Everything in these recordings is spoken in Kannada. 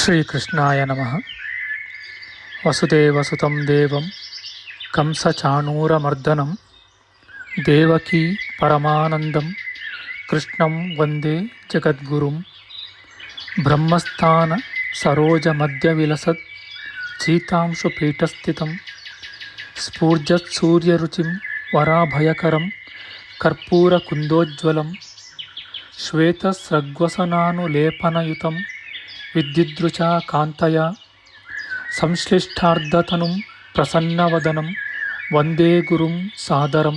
ಶ್ರೀಕೃಷ್ಣಾಯ ನಮಃ. ವಸುದೇವಸುತಂ ದೇವಂ ಕಂಸಚಾಣೂರಮರ್ದನಂ ದೇವಕೀ ಪರಮಾನಂದಂ ಕೃಷ್ಣಂ ವಂದೇ ಜಗದ್ಗುರುಂ. ಬ್ರಹ್ಮಸ್ಥಾನ ಸರೋಜಮಧ್ಯವಿಲಸತ್ ಚೀತಾಂಶುಪೀಠಸ್ಥಿತಂ ಸ್ಫೂರ್ಜತ್ಸೂರ್ಯರುಚಿಂ ವರಾಭಯಕರಂ ಕರ್ಪೂರಕುಂದೋಜ್ವಲಂ ಶ್ವೇತಸ್ರಗ್ವಸನಾನುಲೇಪನಯುತಂ ವಿದ್ಯುದೃಚಾ ಕಾಂತಯ ಸಂಶ್ಲಿಷ್ಟಾರ್ಧತನುಂ ಪ್ರಸನ್ನವದನಂ ವಂದೇ ಗುರುಂ ಸಾದರಂ.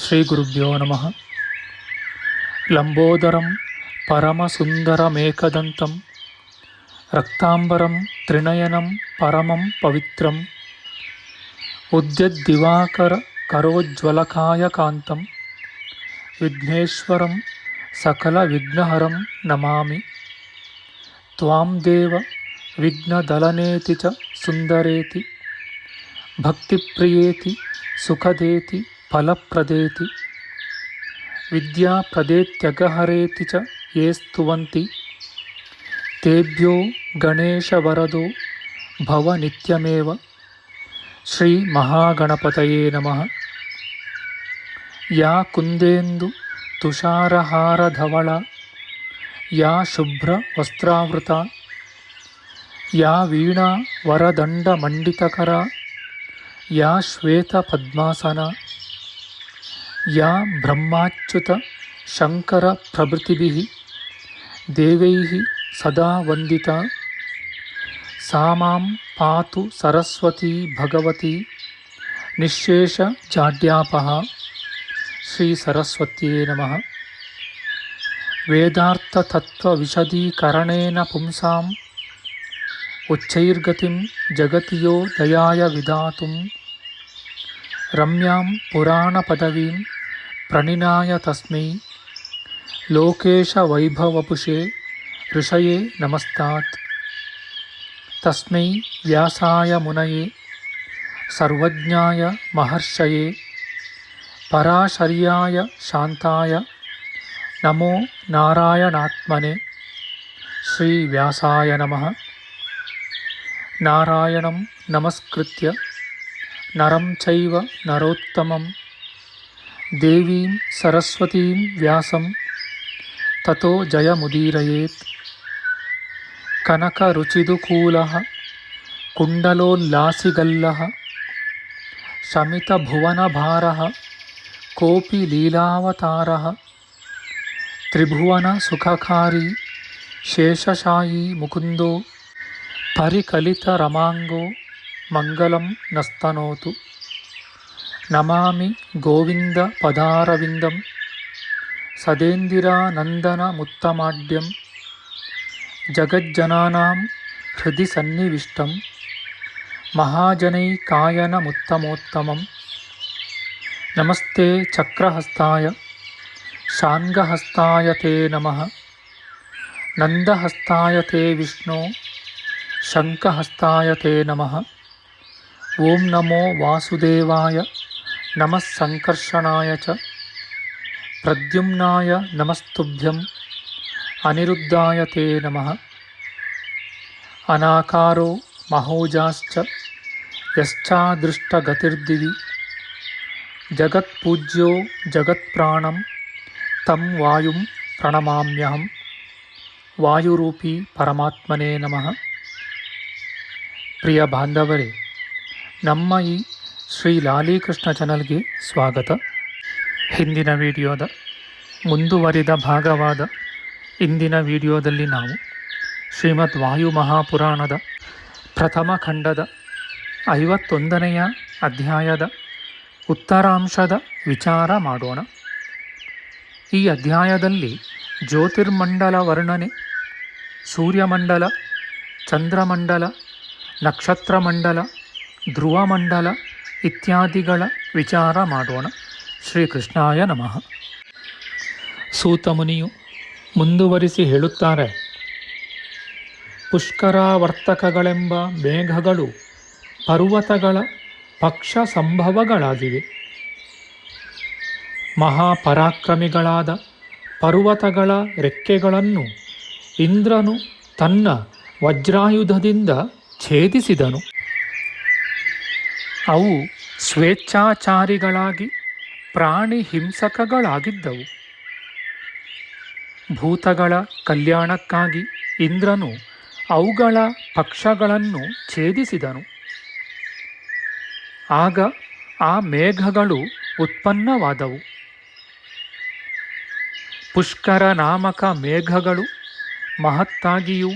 ಶ್ರೀಗುರುಭ್ಯೋ ನಮಃ. ಲಂಬೋದರಂ ಪರಮಸುಂದರಮೇಕದಂತಂ ರಕ್ತಾಂಬರಂ ತ್ರಿನಯನಂ ಪರಮಂ ಪವಿತ್ರಂ ಉದ್ಯದ್ದಿವಾಕರ ಕರೋಜ್ವಲಕಾಯಕಾಂತಂ ವಿಘ್ನೇಶ್ವರಂ ಸಕಲವಿಘ್ನಹರಂ ನಮಾಮಿ. ತ್ವಾಂ ದೇವ ವಿಘ್ನದಲನೇತಿ ಚ ಸುಂದರೇತಿ ಭಕ್ತಿಪ್ರಿಯೇತಿ ಸುಖದೇತಿ ಫಲಪ್ರದೇತಿ ವಿದ್ಯಾಪ್ರದೇತ್ಯಗಹರೇತಿ ಚ ಯೇ ಸ್ತುವಂತಿ ತೇಭ್ಯೋ ಗಣೇಶವರದೋ ಭವ ನಿತ್ಯಮೇವ. ಶ್ರೀ ಮಹಾಗಣಪತಯೇ ನಮಃ. ಯಾ ಕುಂದೇಂದು ತುಷಾರಹಾರಧವಳ ಯಾ ಶುಭ್ರ ವಸ್ತ್ರಾವೃತ ಯಾ ವೀಣಾ ವರದಂಡಮಂಡಿತಕರ ಯಾ ಶ್ವೇತ ಪದ್ಮಾಸನ ಯಾ ಬ್ರಹ್ಮಾಚ್ಯುತ ಶಂಕರ ಪ್ರಭೃತಿಭಿಃ ದೇವೈಃ ಸದಾ ವಂದಿತಾ ಸಾ ಮಾಂ ಪಾತು ಸರಸ್ವತೀ ಭಗವತಿ ನಿಶ್ಶೇಷ ಜಾಡ್ಯಾಪಃ. ಶ್ರೀ ಸರಸ್ವತ್ಯೇ ನಮಃ. ವೇದಾರ್ಥತತ್ವವಿಶದೀಕರಣೇನ ಪುಂಸಾಂ ಉಚ್ಚೈರ್ಗತಿಂ ಜಗತಿಯೋ ದಯಾಯ ವಿಧಾತುಂ ರಮ್ಯಾಂ ಪುರಾಣಪದವೀಂ ಪ್ರಣಿನಾಯ ತಸ್ಮೈ ಲೋಕೇಶವೈಭವಪುಷೇ ಋಷಯೇ ನಮಸ್ತಾತ್. ತಸ್ಮೈ ವ್ಯಾಸಾಯ ಮುನಯೇ ಸರ್ವಜ್ಞಾಯ ಮಹರ್ಷಯೇ ಪರಾಶರ್ಯಾಯ ಶಾಂತಾಯ ನಮೋ ನಾರಾಯಣಾತ್ಮನೆ. ಶ್ರೀ ವ್ಯಾಸಾಯ ನಮಃ. ನಾರಾಯಣಂ ನಮಸ್ಕೃತ್ಯ ನರಂ ಚೈವ ನರೋತ್ತಮಂ ದೇವೀಂ ಸರಸ್ವತೀಂ ವ್ಯಾಸಂ ತತೋ ಜಯಮುದೀರಯೇತ್. ಕನಕರುಚಿದುಕೂಲಃ ಕುಂಡಲೋಲ್ಲಾಸಿಗಲ್ಲಃ ಶಮಿತಭುವನಭಾರಃ ಕೋಪಿ ಲೀಲಾವತಾರಃ ತ್ರಿಭುವನ ಸುಖಕಾರಿ ಶೇಷಶಾಯೀ ಮುಕುಂದೋ ಪರಿಕಲಿತರಮಾಂಗೋ ಮಂಗಲಂ ನಸ್ತನೋತು. ನಮಾಮಿ ಗೋವಿಂದ ಪದಾರವಿಂದಂ ಸದೇಂದಿರಾನಂದನಮುತ್ತಮಾಡ್ಯಂ ಜಗಜ್ಜನಾನಾಂ ಹೃದಯ ಸನ್ನಿವಿಷ್ಟಂ ಮಹಾಜನೈಕಾಯನಮುತ್ತಮೋತ್ತಮಂ. ನಮಸ್ತೆ ಚಕ್ರಹಸ್ತಾಯ ಶಾಂಗಹಸ್ತಾಯ ತೇ ನಮಃ. ನಂದಹಸ್ತಾಯ ತೇ ವಿಷ್ಣೋ ಶಂಖಹಸ್ತಾಯ ತೇ ನಮಃ. ಓಂ ನಮೋ ವಾಸುದೇವಾಯ ನಮಃ ಸಂಕರ್ಷಣಾಯ ಚ ಪ್ರದ್ಯುಮ್ನಾಯ ನಮಸ್ತುಭ್ಯಂ ಅನಿರುದ್ಧಾಯ ತೇ ನಮಃ. ಅನಾಕಾರೋ ಮಹೋಜಾಶ್ಚ ಯಶ್ಚಾದೃಷ್ಟಗತಿರ್ದಿವಿ ಜಗತ್ಪೂಜ್ಯೋ ಜಗತ್ಪ್ರಾಣಂ ತಂ ವಾಯುಂ ಪ್ರಣಮಾಮ್ಯಹಂ. ವಾಯುರೂಪಿ ಪರಮಾತ್ಮನೇ ನಮಃ. ಪ್ರಿಯ ಬಾಂಧವರೇ, ನಮ್ಮ ಈ ಶ್ರೀ ಲಾಲೀಕೃಷ್ಣ ಚಾನಲ್ಗೆ ಸ್ವಾಗತ. ಹಿಂದಿನ ವಿಡಿಯೋದ ಮುಂದುವರಿದ ಭಾಗವಾದ ಇಂದಿನ ವಿಡಿಯೋದಲ್ಲಿ ನಾವು ಶ್ರೀಮದ್ ವಾಯು ಮಹಾಪುರಾಣದ ಪ್ರಥಮ ಖಂಡದ 51ನೆಯ ಅಧ್ಯಾಯದ ಉತ್ತರಾಂಶದ ವಿಚಾರ ಮಾಡೋಣ. ಈ ಅಧ್ಯಾಯದಲ್ಲಿ ಜ್ಯೋತಿರ್ಮಂಡಲ ವರ್ಣನೆ, ಸೂರ್ಯಮಂಡಲ, ಚಂದ್ರಮಂಡಲ, ನಕ್ಷತ್ರಮಂಡಲ, ಧ್ರುವಮಂಡಲ ಇತ್ಯಾದಿಗಳ ವಿಚಾರ ಮಾಡೋಣ. ಶ್ರೀಕೃಷ್ಣಾಯ ನಮಃ. ಸೂತಮುನಿಯು ಮುಂದುವರಿಸಿ ಹೇಳುತ್ತಾರೆ, ಪುಷ್ಕರಾವರ್ತಕಗಳೆಂಬ ಮೇಘಗಳು ಪರ್ವತಗಳ ಪಕ್ಷ ಸಂಭವಗಳಾಗಿವೆ. ಮಹಾಪರಾಕ್ರಮಿಗಳಾದ ಪರ್ವತಗಳ ರೆಕ್ಕೆಗಳನ್ನು ಇಂದ್ರನು ತನ್ನ ವಜ್ರಾಯುಧದಿಂದ ಛೇದಿಸಿದನು. ಅವು ಸ್ವೇಚ್ಛಾಚಾರಿಗಳಾಗಿ ಪ್ರಾಣಿ ಹಿಂಸಕಗಳಾಗಿದ್ದವು. ಭೂತಗಳ ಕಲ್ಯಾಣಕ್ಕಾಗಿ ಇಂದ್ರನು ಅವುಗಳ ಪಕ್ಷಗಳನ್ನು ಛೇದಿಸಿದನು. ಆಗ ಆ ಮೇಘಗಳು ಉತ್ಪನ್ನವಾದವು. ಪುಷ್ಕರ ನಾಮಕ ಮೇಘಗಳು ಮಹತ್ತಾಗಿಯೂ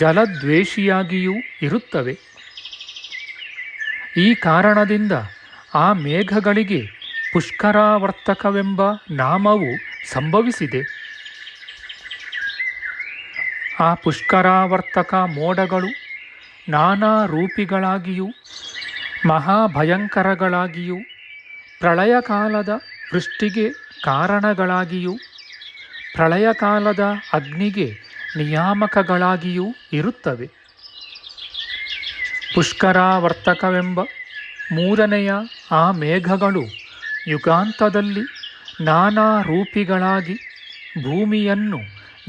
ಜಲದ್ವೇಷಿಯಾಗಿಯೂ ಇರುತ್ತವೆ. ಈ ಕಾರಣದಿಂದ ಆ ಮೇಘಗಳಿಗೆ ಪುಷ್ಕರಾವರ್ತಕವೆಂಬ ನಾಮವು ಸಂಭವಿಸಿದೆ. ಆ ಪುಷ್ಕರಾವರ್ತಕ ಮೋಡಗಳು ನಾನಾ ರೂಪಿಗಳಾಗಿಯೂ ಮಹಾಭಯಂಕರಗಳಾಗಿಯೂ ಪ್ರಳಯಕಾಲದ ವೃಷ್ಟಿಗೆ ಕಾರಣಗಳಾಗಿಯೂ ಪ್ರಳಯಕಾಲದ ಅಗ್ನಿಗೆ ನಿಯಾಮಕಗಳಾಗಿಯೂ ಇರುತ್ತವೆ. ಪುಷ್ಕರಾವರ್ತಕವೆಂಬ ಮೂರನೆಯ ಆ ಮೇಘಗಳು ಯುಗಾಂತದಲ್ಲಿ ನಾನಾ ರೂಪಿಗಳಾಗಿ ಭೂಮಿಯನ್ನು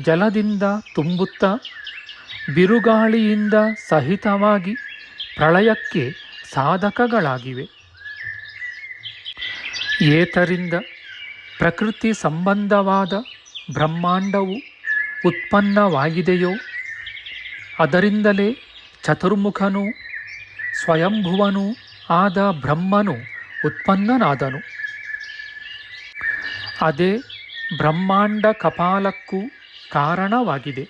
ಜಲದಿಂದ ತುಂಬುತ್ತಾ ಬಿರುಗಾಳಿಯಿಂದ ಸಹಿತವಾಗಿ ಪ್ರಳಯಕ್ಕೆ ಸಾಧಕಗಳಾಗಿವೆ. ಏತರಿಂದ ಪ್ರಕೃತಿ ಸಂಬಂಧವಾದ ಬ್ರಹ್ಮಾಂಡವು ಉತ್ಪನ್ನವಾಗಿದೆಯೋ ಅದರಿಂದಲೇ ಚತುರ್ಮುಖನೂ ಸ್ವಯಂಭುವನೂ ಆದ ಬ್ರಹ್ಮನು ಉತ್ಪನ್ನನಾದನು. ಅದೇ ಬ್ರಹ್ಮಾಂಡ ಕಪಾಲಕ್ಕೂ ಕಾರಣವಾಗಿದೆ.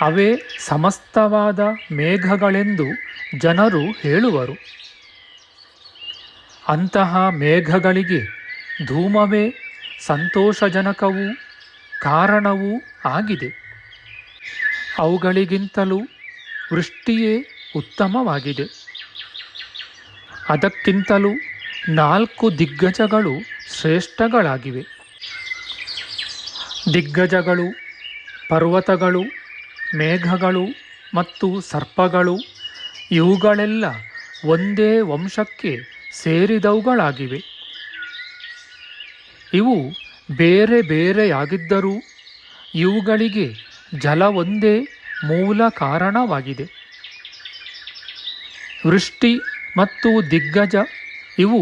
ಅವೇ ಸಮಸ್ತವಾದ ಮೇಘಗಳೆಂದು ಜನರು ಹೇಳುವರು. ಅಂತಹ ಮೇಘಗಳಿಗೆ ಧೂಮವೇ ಸಂತೋಷಜನಕವೂ ಕಾರಣವೂ ಆಗಿದೆ. ಅವುಗಳಿಗಿಂತಲೂ ವೃಷ್ಟಿಯೇ ಉತ್ತಮವಾಗಿದೆ. ಅದಕ್ಕಿಂತಲೂ 4 ದಿಗ್ಗಜಗಳು ಶ್ರೇಷ್ಠಗಳಾಗಿವೆ. ದಿಗ್ಗಜಗಳು, ಪರ್ವತಗಳು, ಮೇಘಗಳು ಮತ್ತು ಸರ್ಪಗಳು ಇವುಗಳೆಲ್ಲ ಒಂದೇ ವಂಶಕ್ಕೆ ಸೇರಿದವುಗಳಾಗಿವೆ. ಇವು ಬೇರೆ ಬೇರೆಯಾಗಿದ್ದರೂ ಇವುಗಳಿಗೆ ಜಲವೊಂದೇ ಮೂಲ ಕಾರಣವಾಗಿದೆ. ವೃಷ್ಟಿ ಮತ್ತು ದಿಗ್ಗಜ ಇವು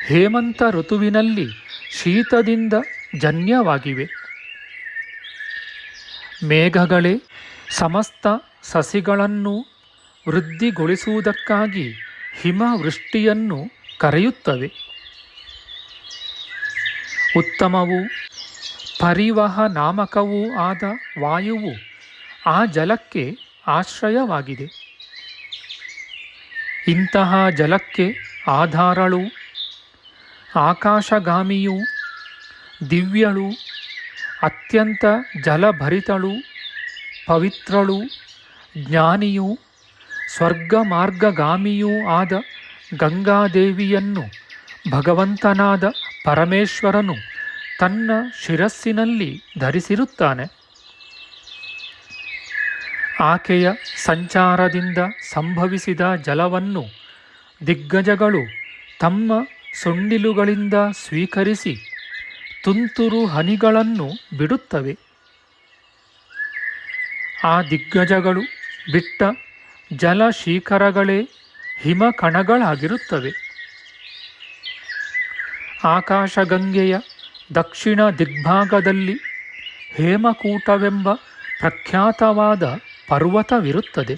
ಹೇಮಂತ ಋತುವಿನಲ್ಲಿ ಶೀತದಿಂದ ಜನ್ಯವಾಗಿವೆ. ಮೇಘಗಳೇ ಸಮಸ್ತ ಸಸಿಗಳನ್ನು ವೃದ್ಧಿಗೊಳಿಸುವುದಕ್ಕಾಗಿ ಹಿಮವೃಷ್ಟಿಯನ್ನು ಕರೆಯುತ್ತವೆ. ಉತ್ತಮವೂ ಪರಿವಹ ನಾಮಕವೂ ಆದ ವಾಯುವು ಆ ಜಲಕ್ಕೆ ಆಶ್ರಯವಾಗಿದೆ. ಇಂತಹ ಜಲಕ್ಕೆ ಆಧಾರಳು, ಆಕಾಶಗಾಮಿಯೂ ದಿವ್ಯಳು, ಅತ್ಯಂತ ಜಲಭರಿತಳು, ಪವಿತ್ರಳು, ಜ್ಞಾನಿಯೂ ಸ್ವರ್ಗ ಮಾರ್ಗಗಾಮಿಯೂ ಆದ ಗಂಗಾದೇವಿಯನ್ನು ಭಗವಂತನಾದ ಪರಮೇಶ್ವರನು ತನ್ನ ಶಿರಸ್ಸಿನಲ್ಲಿ ಧರಿಸಿರುತ್ತಾನೆ. ಆಕೆಯ ಸಂಚಾರದಿಂದ ಸಂಭವಿಸಿದ ಜಲವನ್ನು ದಿಗ್ಗಜಗಳು ತಮ್ಮ ಸೊಂಡಿಲುಗಳಿಂದ ಸ್ವೀಕರಿಸಿ ತುಂತುರು ಹನಿಗಳನ್ನು ಬಿಡುತ್ತವೆ. ಆ ದಿಗ್ಗಜಗಳು ಬಿಟ್ಟ ಜಲಶೀಖರಗಳೇ ಹಿಮಕಣಗಳಾಗಿರುತ್ತವೆ. ಆಕಾಶಗಂಗೆಯ ದಕ್ಷಿಣ ದಿಗ್ಭಾಗದಲ್ಲಿ ಹೇಮಕೂಟವೆಂಬ ಪ್ರಖ್ಯಾತವಾದ ಪರ್ವತವಿರುತ್ತದೆ.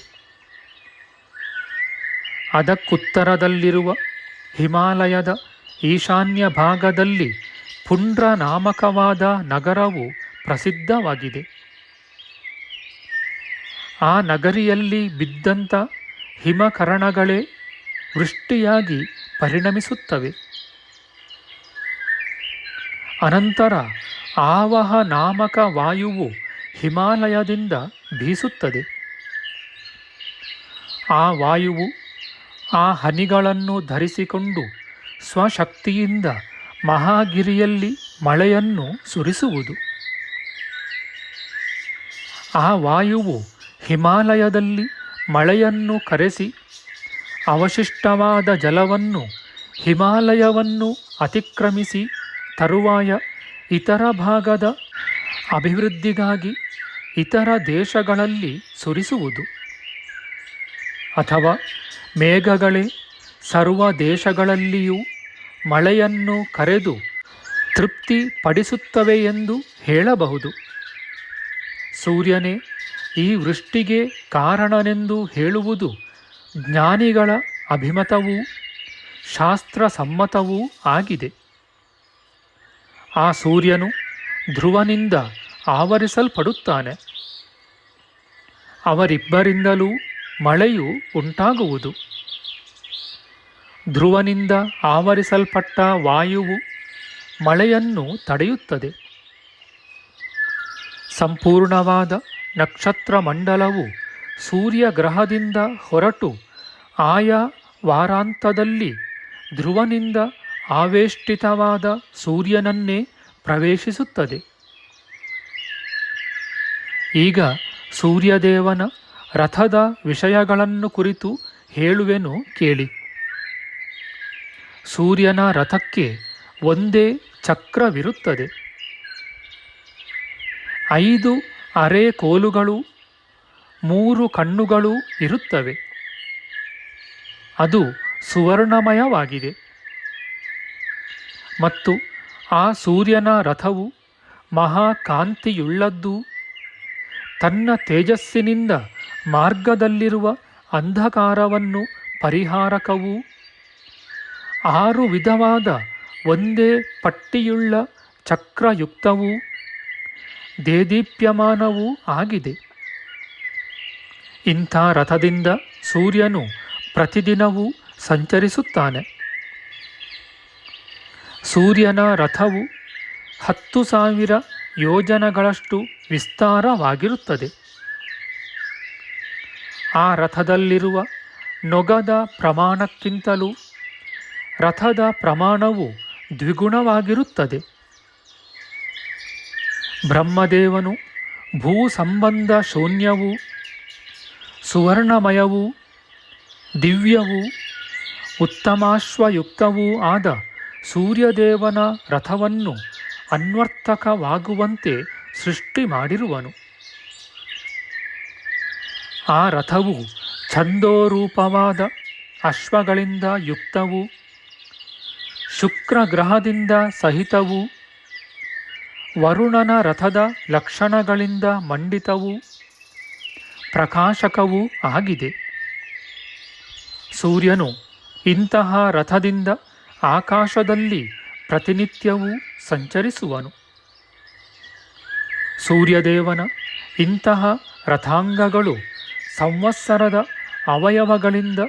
ಅದಕ್ಕುತ್ತರದಲ್ಲಿರುವ ಹಿಮಾಲಯದ ಈಶಾನ್ಯ ಭಾಗದಲ್ಲಿ ಪುಂಡ್ರ ನಾಮಕವಾದ ನಗರವು ಪ್ರಸಿದ್ಧವಾಗಿದೆ. ಆ ನಗರಿಯಲ್ಲಿ ಬಿದ್ದಂಥ ಹಿಮಕರಣಗಳೇ ವೃಷ್ಟಿಯಾಗಿ ಪರಿಣಮಿಸುತ್ತವೆ. ಅನಂತರ ಆವಹ ನಾಮಕ ವಾಯುವು ಹಿಮಾಲಯದಿಂದ ಬೀಸುತ್ತದೆ. ಆ ವಾಯುವು ಆ ಹನಿಗಳನ್ನು ಧರಿಸಿಕೊಂಡು ಸ್ವಶಕ್ತಿಯಿಂದ ಮಹಾಗಿರಿಯಲ್ಲಿ ಮಳೆಯನ್ನು ಸುರಿಸುವುದು. ಆ ವಾಯುವು ಹಿಮಾಲಯದಲ್ಲಿ ಮಳೆಯನ್ನು ಕರೆಸಿ ಅವಶಿಷ್ಟವಾದ ಜಲವನ್ನು ಹಿಮಾಲಯವನ್ನು ಅತಿಕ್ರಮಿಸಿ ತರುವಾಯ ಇತರ ಭಾಗದ ಅಭಿವೃದ್ಧಿಗಾಗಿ ಇತರ ದೇಶಗಳಲ್ಲಿ ಸುರಿಸುವುದು, ಅಥವಾ ಮೇಘಗಳೇ ಸರ್ವ ದೇಶಗಳಲ್ಲಿಯೂ ಮಳೆಯನ್ನು ಕರೆದು ತೃಪ್ತಿ ಪಡಿಸುತ್ತವೆ ಎಂದು ಹೇಳಬಹುದು. ಸೂರ್ಯನೇ ಈ ವೃಷ್ಟಿಗೆ ಕಾರಣನೆಂದು ಹೇಳುವುದು ಜ್ಞಾನಿಗಳ ಅಭಿಮತವೂ ಶಾಸ್ತ್ರಸಮ್ಮತವೂ ಆಗಿದೆ. ಆ ಸೂರ್ಯನು ಧ್ರುವನಿಂದ ಆವರಿಸಲ್ಪಡುತ್ತಾನೆ. ಅವರಿಬ್ಬರಿಂದಲೂ ಮಳೆಯು ಉಂಟಾಗುವುದು. ಧ್ರುವನಿಂದ ಆವರಿಸಲ್ಪಟ್ಟ ವಾಯುವು ಮಳೆಯನ್ನು ತಡೆಯುತ್ತದೆ. ಸಂಪೂರ್ಣವಾದ ನಕ್ಷತ್ರ ಮಂಡಲವು ಸೂರ್ಯಗ್ರಹದಿಂದ ಹೊರಟು ಆಯಾ ವಾರಾಂತದಲ್ಲಿ ಧ್ರುವನಿಂದ ಆವೇಷ್ಟಿತವಾದ ಸೂರ್ಯನನ್ನೇ ಪ್ರವೇಶಿಸುತ್ತದೆ. ಈಗ ಸೂರ್ಯದೇವನ ರಥದ ವಿಷಯಗಳನ್ನು ಕುರಿತು ಹೇಳುವೆನು ಕೇಳಿ. ಸೂರ್ಯನ ರಥಕ್ಕೆ ಒಂದೇ ಚಕ್ರವಿರುತ್ತದೆ. 5 ಅರೆಕೋಲುಗಳು, 3 ಕಣ್ಣುಗಳು ಇರುತ್ತವೆ. ಅದು ಸುವರ್ಣಮಯವಾಗಿದೆ. ಮತ್ತು ಆ ಸೂರ್ಯನ ರಥವು ಮಹಾಕಾಂತಿಯುಳ್ಳದ್ದು, ತನ್ನ ತೇಜಸ್ಸಿನಿಂದ ಮಾರ್ಗದಲ್ಲಿರುವ ಅಂಧಕಾರವನ್ನು ಪರಿಹಾರಕವೂ 6 ವಿಧವಾದ ಒಂದೇ ಪಟ್ಟಿಯುಳ್ಳ ಚಕ್ರಯುಕ್ತವೂ ದೇದೀಪ್ಯಮಾನವೂ ಆಗಿದೆ. ಇಂಥ ರಥದಿಂದ ಸೂರ್ಯನು ಪ್ರತಿದಿನವೂ ಸಂಚರಿಸುತ್ತಾನೆ. ಸೂರ್ಯನ ರಥವು 10,000 ಯೋಜನಗಳಷ್ಟು ವಿಸ್ತಾರವಾಗಿರುತ್ತದೆ. ಆ ರಥದಲ್ಲಿರುವ ನೊಗದ ಪ್ರಮಾಣಕ್ಕಿಂತಲೂ ರಥದ ಪ್ರಮಾಣವು ದ್ವಿಗುಣವಾಗಿರುತ್ತದೆ. ಬ್ರಹ್ಮದೇವನು ಭೂ ಸಂಬಂಧ ಶೂನ್ಯವೂ ಸುವರ್ಣಮಯವೂ ದಿವ್ಯವೂ ಉತ್ತಮಾಶ್ವಯುಕ್ತವೂ ಆದ ಸೂರ್ಯದೇವನ ರಥವನ್ನು ಅನ್ವರ್ಥಕವಾಗುವಂತೆ ಸೃಷ್ಟಿ ಮಾಡಿರುವನು. ಆ ರಥವು ಛಂದೋರೂಪವಾದ ಅಶ್ವಗಳಿಂದ ಯುಕ್ತವೂ ಶುಕ್ರಗ್ರಹದಿಂದ ಸಹಿತವೂ ವರುಣನ ರಥದ ಲಕ್ಷಣಗಳಿಂದ ಮಂಡಿತವೂ ಪ್ರಕಾಶಕವೂ ಆಗಿದೆ. ಸೂರ್ಯನು ಇಂತಹ ರಥದಿಂದ ಆಕಾಶದಲ್ಲಿ ಪ್ರತಿನಿತ್ಯವೂ ಸಂಚರಿಸುವನು. ಸೂರ್ಯದೇವನ ಇಂತಹ ರಥಾಂಗಗಳು ಸಂವತ್ಸರದ ಅವಯವಗಳಿಂದ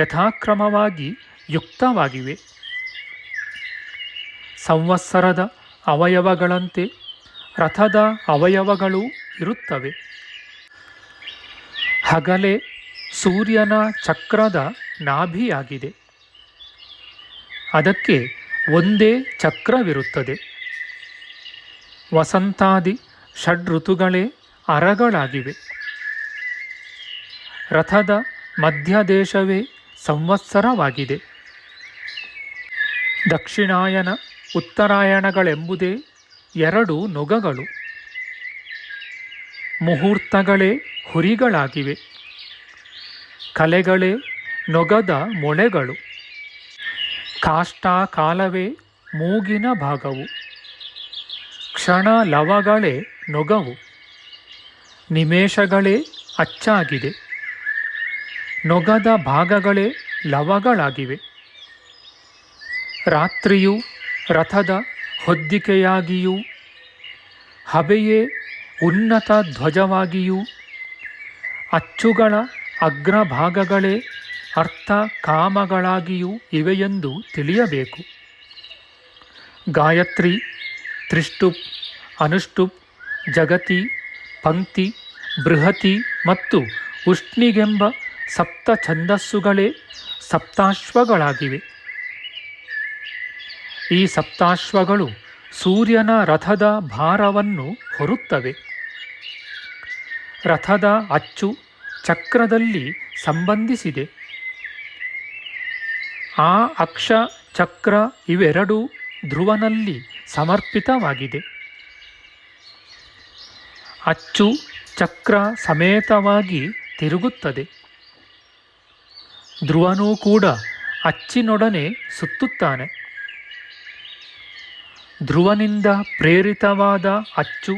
ಯಥಾಕ್ರಮವಾಗಿ ಯುಕ್ತವಾಗಿವೆ. ಸಂವತ್ಸರದ ಅವಯವಗಳಂತೆ ರಥದ ಅವಯವಗಳು ಇರುತ್ತವೆ. ಹಗಲೇ ಸೂರ್ಯನ ಚಕ್ರದ ನಾಭಿಯಾಗಿದೆ. ಅದಕ್ಕೆ ಒಂದೇ ಚಕ್ರವಿರುತ್ತದೆ. ವಸಂತಾದಿ ಷಡ್ಋತುಗಳೇ ಅರಗಳಾಗಿವೆ. ರಥದ ಮಧ್ಯದೇಶವೇ ಸಂವತ್ಸರವಾಗಿದೆ. ದಕ್ಷಿಣಾಯನ ಉತ್ತರಾಯಣಗಳೆಂಬುದೇ 2 ನೊಗಗಳು. ಮುಹೂರ್ತಗಳೇ ಹುರಿಗಳಾಗಿವೆ. ಕಲೆಗಳೇ ನೊಗದ ಮೊಳೆಗಳು. ಕಾಷ್ಠಕಾಲವೇ ಮೂಗಿನ ಭಾಗವು. ಕ್ಷಣ ಲವಗಳೇ ನೊಗವು. ನಿಮೇಷಗಳೇ ಅಚ್ಚಾಗಿದೆ. ನೊಗದ ಭಾಗಗಳೇ ಲವಗಳಾಗಿವೆ. ರಾತ್ರಿಯು ರಥದ ಹೊದ್ದಿಕೆಯಾಗಿಯೂ ಹಬೆಯೇ ಉನ್ನತ ಧ್ವಜವಾಗಿಯೂ ಅಚ್ಚುಗಳ ಅಗ್ರಭಾಗಗಳೇ ಅರ್ಥ ಕಾಮಗಳಾಗಿಯೂ ಇವೆಯೆಂದು ತಿಳಿಯಬೇಕು. ಗಾಯತ್ರಿ, ತ್ರಿಷ್ಟುಪ್, ಅನುಷ್ಟುಪ್, ಜಗತಿ, ಪಂಕ್ತಿ, ಬೃಹತಿ ಮತ್ತು ಉಷ್ಣಿಗೆಂಬ 7 ಛಂದಸ್ಸುಗಳೇ ಸಪ್ತಾಶ್ವಗಳಾಗಿವೆ. ಈ ಸಪ್ತಾಶ್ವಗಳು ಸೂರ್ಯನ ರಥದ ಭಾರವನ್ನು ಹೊರುತ್ತವೆ. ರಥದ ಅಚ್ಚು ಚಕ್ರದಲ್ಲಿ ಸಂಬಂಧಿಸಿದೆ. ಆ ಅಕ್ಷ ಚಕ್ರ ಇವೆರಡೂ ಧ್ರುವನಲ್ಲಿ ಸಮರ್ಪಿತವಾಗಿದೆ. ಅಚ್ಚು ಚಕ್ರ ಸಮೇತವಾಗಿ ತಿರುಗುತ್ತದೆ. ಧ್ರುವನೂ ಕೂಡ ಅಚ್ಚಿನೊಡನೆ ಸುತ್ತುತ್ತಾನೆ. ಧ್ರುವನಿಂದ ಪ್ರೇರಿತವಾದ ಅಚ್ಚು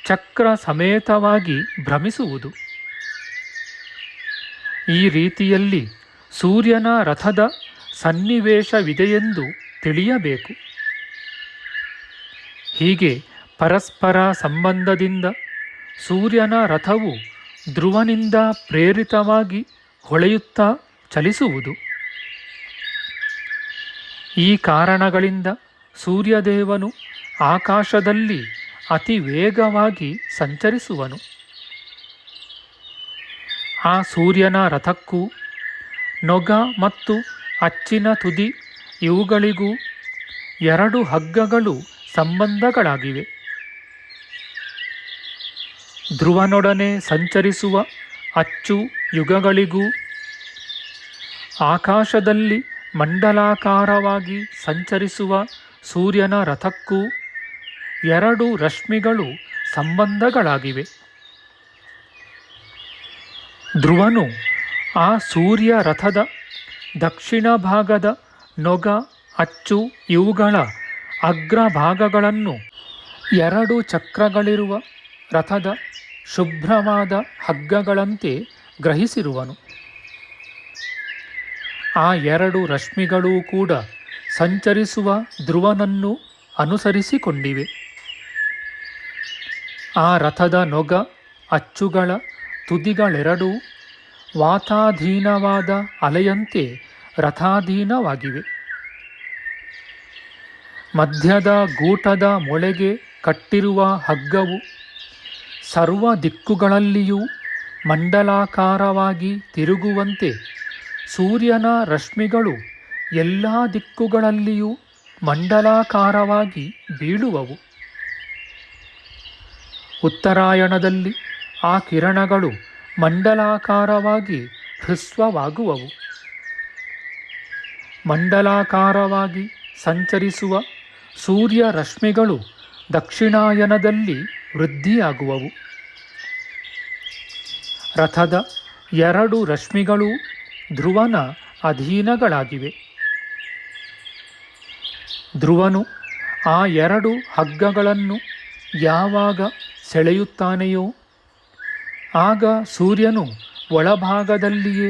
ಚಕ್ರ ಸಮೇತವಾಗಿ ಭ್ರಮಿಸುವುದು. ಈ ರೀತಿಯಲ್ಲಿ ಸೂರ್ಯನ ರಥದ ಸನ್ನಿವೇಶವಿದೆಯೆಂದು ತಿಳಿಯಬೇಕು. ಹೀಗೆ ಪರಸ್ಪರ ಸಂಬಂಧದಿಂದ ಸೂರ್ಯನ ರಥವು ಧ್ರುವನಿಂದ ಪ್ರೇರಿತವಾಗಿ ಹೊಳೆಯುತ್ತಾ ಚಲಿಸುವುದು. ಈ ಕಾರಣಗಳಿಂದ ಸೂರ್ಯದೇವನು ಆಕಾಶದಲ್ಲಿ ಅತಿ ವೇಗವಾಗಿ ಸಂಚರಿಸುವನು. ಆ ಸೂರ್ಯನ ರಥಕ್ಕೂ ನೊಗ ಮತ್ತು ಅಚ್ಚಿನ ತುದಿ ಇವುಗಳಿಗೂ 2 ಹಗ್ಗಗಳು ಸಂಬಂಧಗಳಾಗಿವೆ. ಧ್ರುವನೊಡನೆ ಸಂಚರಿಸುವ ಅಚ್ಚು ಯುಗಗಳಿಗೂ ಆಕಾಶದಲ್ಲಿ ಮಂಡಲಾಕಾರವಾಗಿ ಸಂಚರಿಸುವ ಸೂರ್ಯನ ರಥಕ್ಕೂ 2 ರಶ್ಮಿಗಳು ಸಂಬಂಧಗಳಾಗಿವೆ. ಧ್ರುವನು ಆ ಸೂರ್ಯ ರಥದ ದಕ್ಷಿಣ ಭಾಗದ ನೊಗ ಅಚ್ಚು ಇವುಗಳ ಅಗ್ರಭಾಗಗಳನ್ನು 2 ಚಕ್ರಗಳಿರುವ ರಥದ ಶುಭ್ರವಾದ ಹಗ್ಗಗಳಂತೆ ಗ್ರಹಿಸಿರುವನು. ಆ 2 ರಶ್ಮಿಗಳೂ ಕೂಡ ಸಂಚರಿಸುವ ಧ್ರುವನನ್ನು ಅನುಸರಿಸಿಕೊಂಡಿವೆ. ಆ ರಥದ ನೊಗ ಅಚ್ಚುಗಳ ತುದಿಗಳೆರಡೂ ವಾತಾಧೀನವಾದ ಅಲೆಯಂತೆ ರಥಾಧೀನವಾಗಿವೆ. ಮಧ್ಯದ ಗೂಟದ ಮೊಳೆಗೆ ಕಟ್ಟಿರುವ ಹಗ್ಗವು ಸರ್ವ ದಿಕ್ಕುಗಳಲ್ಲಿಯೂ ಮಂಡಲಾಕಾರವಾಗಿ ತಿರುಗುವಂತೆ ಸೂರ್ಯನ ರಶ್ಮಿಗಳು ಎಲ್ಲ ದಿಕ್ಕುಗಳಲ್ಲಿಯೂ ಮಂಡಲಾಕಾರವಾಗಿ ಬೀಳುವವು. ಉತ್ತರಾಯಣದಲ್ಲಿ ಆ ಕಿರಣಗಳು ಮಂಡಲಾಕಾರವಾಗಿ ಹ್ರಸ್ವವಾಗುವವು. ಮಂಡಲಾಕಾರವಾಗಿ ಸಂಚರಿಸುವ ಸೂರ್ಯ ರಶ್ಮಿಗಳು ದಕ್ಷಿಣಾಯನದಲ್ಲಿ ವೃದ್ಧಿಯಾಗುವವು. ರಥದ 2 ರಶ್ಮಿಗಳೂ ಧ್ರುವನ ಅಧೀನಗಳಾಗಿವೆ. ಧ್ರುವನು ಆ 2 ಹಗ್ಗಗಳನ್ನು ಯಾವಾಗ ಸೆಳೆಯುತ್ತಾನೆಯೋ ಆಗ ಸೂರ್ಯನು ಒಳಭಾಗದಲ್ಲಿಯೇ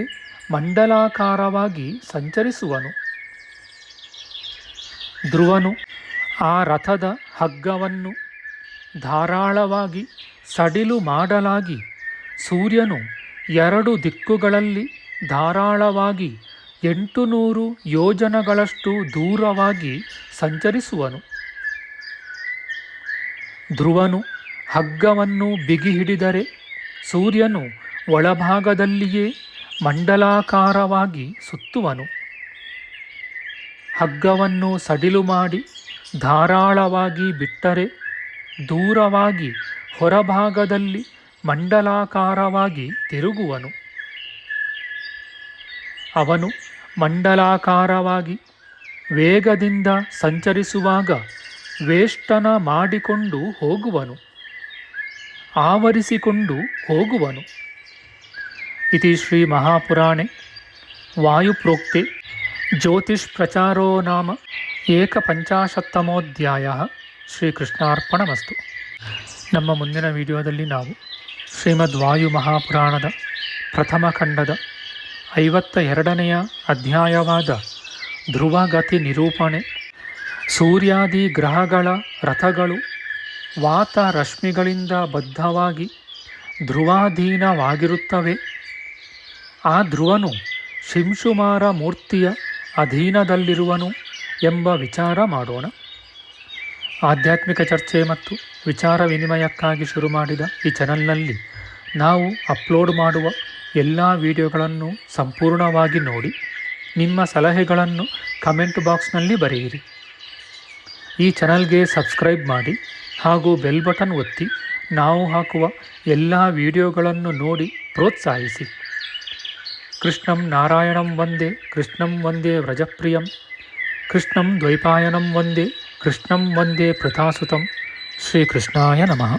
ಮಂಡಲಾಕಾರವಾಗಿ ಸಂಚರಿಸುವನು. ಧ್ರುವನು ಆ ರಥದ ಹಗ್ಗವನ್ನು ಧಾರಾಳವಾಗಿ ಸಡಿಲು ಮಾಡಲಾಗಿ ಸೂರ್ಯನು 2 ದಿಕ್ಕುಗಳಲ್ಲಿ ಧಾರಾಳವಾಗಿ 800 ಯೋಜನಗಳಷ್ಟು ದೂರವಾಗಿ ಸಂಚರಿಸುವನು. ಧ್ರುವನು ಹಗ್ಗವನ್ನು ಬಿಗಿ ಹಿಡಿದರೆ ಸೂರ್ಯನು ಒಳಭಾಗದಲ್ಲಿಯೇ ಮಂಡಲಾಕಾರವಾಗಿ ಸುತ್ತುವನು. ಹಗ್ಗವನ್ನು ಸಡಿಲು ಮಾಡಿ ಧಾರಾಳವಾಗಿ ಬಿಟ್ಟರೆ ದೂರವಾಗಿ ಹೊರಭಾಗದಲ್ಲಿ ಮಂಡಲಾಕಾರವಾಗಿ ತಿರುಗುವನು. ಅವನು ಮಂಡಲಾಕಾರವಾಗಿ ವೇಗದಿಂದ ಸಂಚರಿಸುವಾಗ ವೇಷ್ಟನ ಮಾಡಿಕೊಂಡು ಹೋಗುವನು, ಆವರಿಸಿಕೊಂಡು ಹೋಗುವನು. ಇತಿ ಶ್ರೀ ಮಹಾಪುರಾಣೆ ವಾಯುಪ್ರೋಕ್ತೆ ಜ್ಯೋತಿಷ್ಪ್ರಚಾರೋ ನಾಮ ಏಕಪಂಚಾಶತ್ತಮೋಧ್ಯಾಯ. ಶ್ರೀಕೃಷ್ಣಾರ್ಪಣಮಸ್ತು. ನಮ್ಮ ಮುಂದಿನ ವಿಡಿಯೋದಲ್ಲಿ ನಾವು ಶ್ರೀಮದ್ ವಾಯು ಮಹಾಪುರಾಣದ ಪ್ರಥಮ ಖಂಡದ 52ನೆಯ ಅಧ್ಯಾಯವಾದ ಧ್ರುವಗತಿ ನಿರೂಪಣೆ, ಸೂರ್ಯಾದಿ ಗ್ರಹಗಳ ರಥಗಳು ವಾತ ರಶ್ಮಿಗಳಿಂದ ಬದ್ಧವಾಗಿ ಧ್ರುವಾಧೀನವಾಗಿರುತ್ತವೆ. ಆ ಧ್ರುವನು ಶಿಂಶುಮಾರ ಮೂರ್ತಿಯ ಅಧೀನದಲ್ಲಿರುವನು ಎಂಬ ವಿಚಾರ ಮಾಡೋಣ. ಆಧ್ಯಾತ್ಮಿಕ ಚರ್ಚೆ ಮತ್ತು ವಿಚಾರ ವಿನಿಮಯಕ್ಕಾಗಿ ಶುರು ಮಾಡಿದ ಈ ಚಾನಲ್ನಲ್ಲಿ ನಾವು ಅಪ್ಲೋಡ್ ಮಾಡುವ ಎಲ್ಲ ವಿಡಿಯೋಗಳನ್ನು ಸಂಪೂರ್ಣವಾಗಿ ನೋಡಿ ನಿಮ್ಮ ಸಲಹೆಗಳನ್ನು ಕಮೆಂಟ್ ಬಾಕ್ಸ್ನಲ್ಲಿ ಬರೆಯಿರಿ. ಈ ಚಾನಲ್ಗೆ ಸಬ್ಸ್ಕ್ರೈಬ್ ಮಾಡಿ ಹಾಗೂ ಬೆಲ್ ಬಟನ್ ಒತ್ತಿ ನಾವು ಹಾಕುವ ಎಲ್ಲ ವಿಡಿಯೋಗಳನ್ನು ನೋಡಿ ಪ್ರೋತ್ಸಾಹಿಸಿ. ಕೃಷ್ಣಂ ನಾರಾಯಣಂ ವಂದೇ ಕೃಷ್ಣಂ ವಂದೇ ವ್ರಜಪ್ರಿಯಂ ಕೃಷ್ಣಂ ದ್ವೈಪಾಯನಂ ವಂದೇ ಕೃಷ್ಣಂ ವಂದೇ ಪೃಥಾಸುತಂ. ಶ್ರೀಕೃಷ್ಣಾಯ ನಮಃ.